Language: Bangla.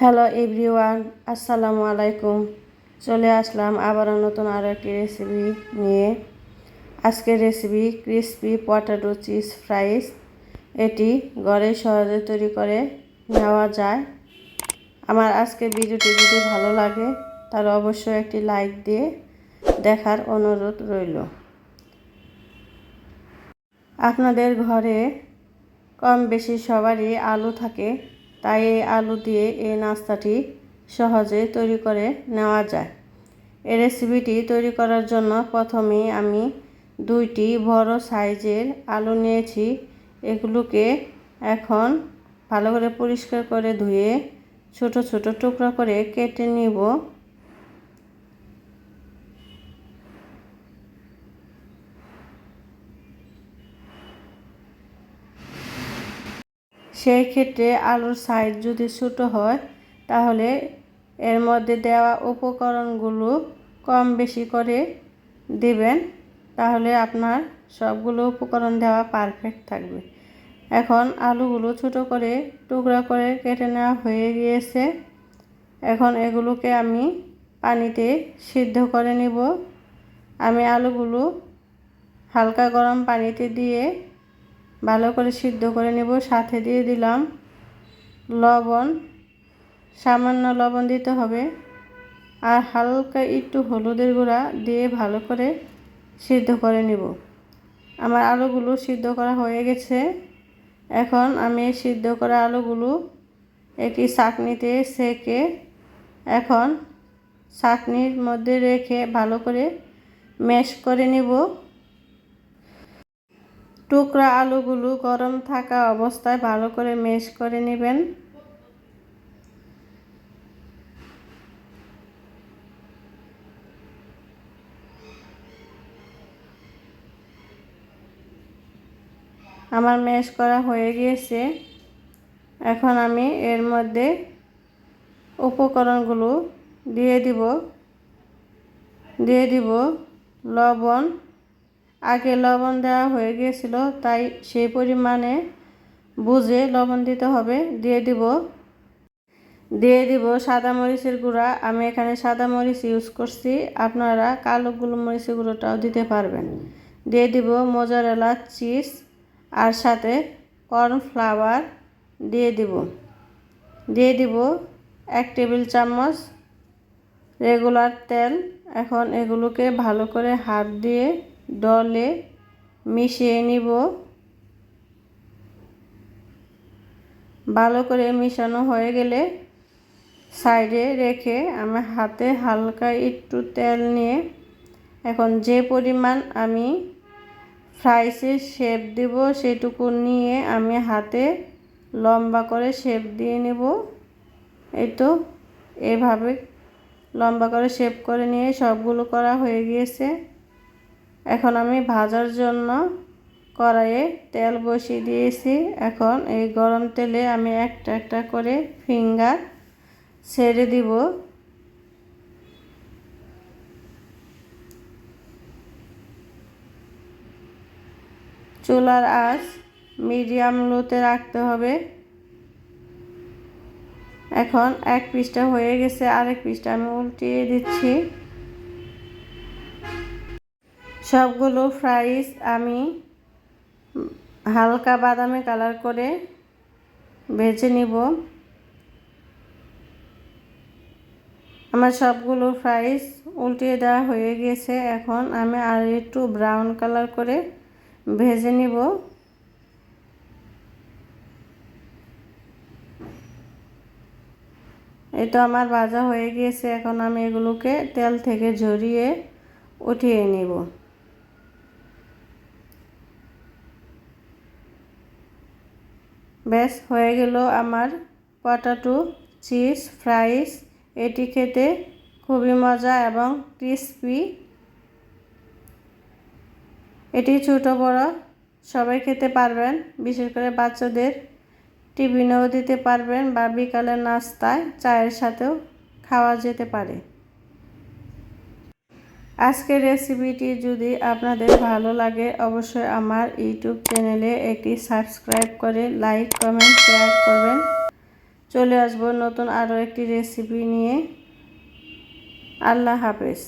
হ্যালো এভরিওয়ান, আসসালামু আলাইকুম। চলে আসলাম আবারও নতুন আরও একটি রেসিপি নিয়ে। আজকের recipe crispy potato cheese fries. এটি ঘরে সহজে তৈরি করে নেওয়া যায়। আমার আজকের ভিডিওটি যদি ভালো লাগে তাহলে অবশ্যই একটি লাইক দিয়ে দেখার অনুরোধ রইল। আপনাদের ঘরে কম বেশি সবারই আলু থাকে, তাই এই আলু দিয়ে এই নাস্তাটি সহজে তৈরি করে নেওয়া যায়। এই রেসিপিটি তৈরি করার জন্য প্রথমেই আমি 2টি বড় সাইজের আলু নিয়েছি। এগুলোকে এখন ভালো করে পরিষ্কার করে ধুয়ে ছোট ছোট টুকরা করে কেটে নিব। সেই ক্ষেত্রে আলুর সাইজ যদি ছোট হয় তাহলে এর মধ্যে দেওয়া উপকরণগুলো কম বেশি করে দিবেন, তাহলে আপনার সবগুলো উপকরণ দেওয়া পারফেক্ট থাকবে। এখন আলুগুলো ছোট করে টুকরা করে কেটে নেওয়া হয়ে গিয়েছে। এখন এগুলোকে আমি পানিতে সিদ্ধ করে নিব। আমি আলুগুলো হালকা গরম পানিতে দিয়ে ভালো করে সিদ্ধ করে নেব। সাথে দিয়ে দিলাম লবণ, সামান্য লবণ দিতে হবে, আর হালকা একটু হলুদের গুঁড়া দিয়ে ভালো করে সিদ্ধ করে নেব। আমার আলুগুলো সিদ্ধ করা হয়ে গেছে। এখন আমি সিদ্ধ করা আলুগুলো একটি ছাঁকনিতে সেঁকে এখন ছাঁকনির মধ্যে রেখে ভালো করে ম্যাশ করে নেব। টুকরা আলুগুলো গরম থাকা অবস্থায় ভালো করে ম্যাশ করে নেবেন। আমার ম্যাশ করা হয়ে গিয়েছে। এখন আমি এর মধ্যে উপকরণগুলো দিয়ে দিব লবণ। আগে লবণ দেওয়া হয়ে গিয়েছিল, তাই সেই পরিমাণে বুঝে লবণ দিতে হবে। দিয়ে দিব সাদা মরিচের গুঁড়া। আমি এখানে সাদা মরিচ ইউজ করছি, আপনারা কালো গোলমরিচের গুঁড়োটাও দিতে পারবেন। দিয়ে দিব মোজারেলা চিজ, আর সাথে কর্নফ্লাওয়ার দিয়ে দিব 1 টেবিল চামচ রেগুলার তেল। এখন এগুলোকে ভালো করে হাত দিয়ে ডলে মিশিয়ে নিব। ভালো করে মিশানো হয়ে গেলে সাইডে রেখে আমি হাতে হালকা একটু তেল নিয়ে এখন যে পরিমাণ আমি ফ্রাইসের শেপ দেব সেটুকু নিয়ে আমি হাতে লম্বা করে শেপ দিয়ে নেব। এই তো এভাবে লম্বা করে শেপ করে নিয়ে সবগুলো করা হয়ে গিয়েছে। এখন আমি ভাজার জন্য কড়াইয়ে তেল বসিয়ে দিয়েছি। এখন এই গরম তেলে আমি একটা একটা করে ফিঙ্গার ছেড়ে দিব। চুলার আঁচ মিডিয়াম লোতে রাখতে হবে। এখন এক পিসটা হয়ে গেছে, আরেক পিসটা আমি উল্টিয়ে দিচ্ছি। সবগুলো ফ্রাইস আমি হালকা বাদামি কালার করে ভেজে নিব। আমার সবগুলো ফ্রাইস উল্টিয়ে দেওয়া হয়ে গেছে। এখন আমি আর একটু ব্রাউন কালার করে ভেজে নিব। এই তো আমার ভাজা হয়ে গিয়েছে। এখন আমি এগুলোকে তেল থেকে ঝরিয়ে উঠিয়ে নিব। ব্যাস হয়ে গেল আমার পটেটো চিজ ফ্রাইস। এটি খেতে খুবই মজা এবং ক্রিসপি। এটি ছোট বড় সবাই খেতে পারবেন, বিশেষ করে বাচ্চাদের টিফিনেও দিতে পারবেন বা বিকালের নাস্তায় চায়ের সাথেও খাওয়া যেতে পারে। আজকের রেসিপিটি যদি আপনাদের ভালো লাগে অবশ্যই আমার ইউটিউব চ্যানেলে একটি সাবস্ক্রাইব করে লাইক কমেন্ট শেয়ার করবেন। চলে আসবো নতুন আরও একটি রেসিপি নিয়ে। আল্লাহ হাফেজ।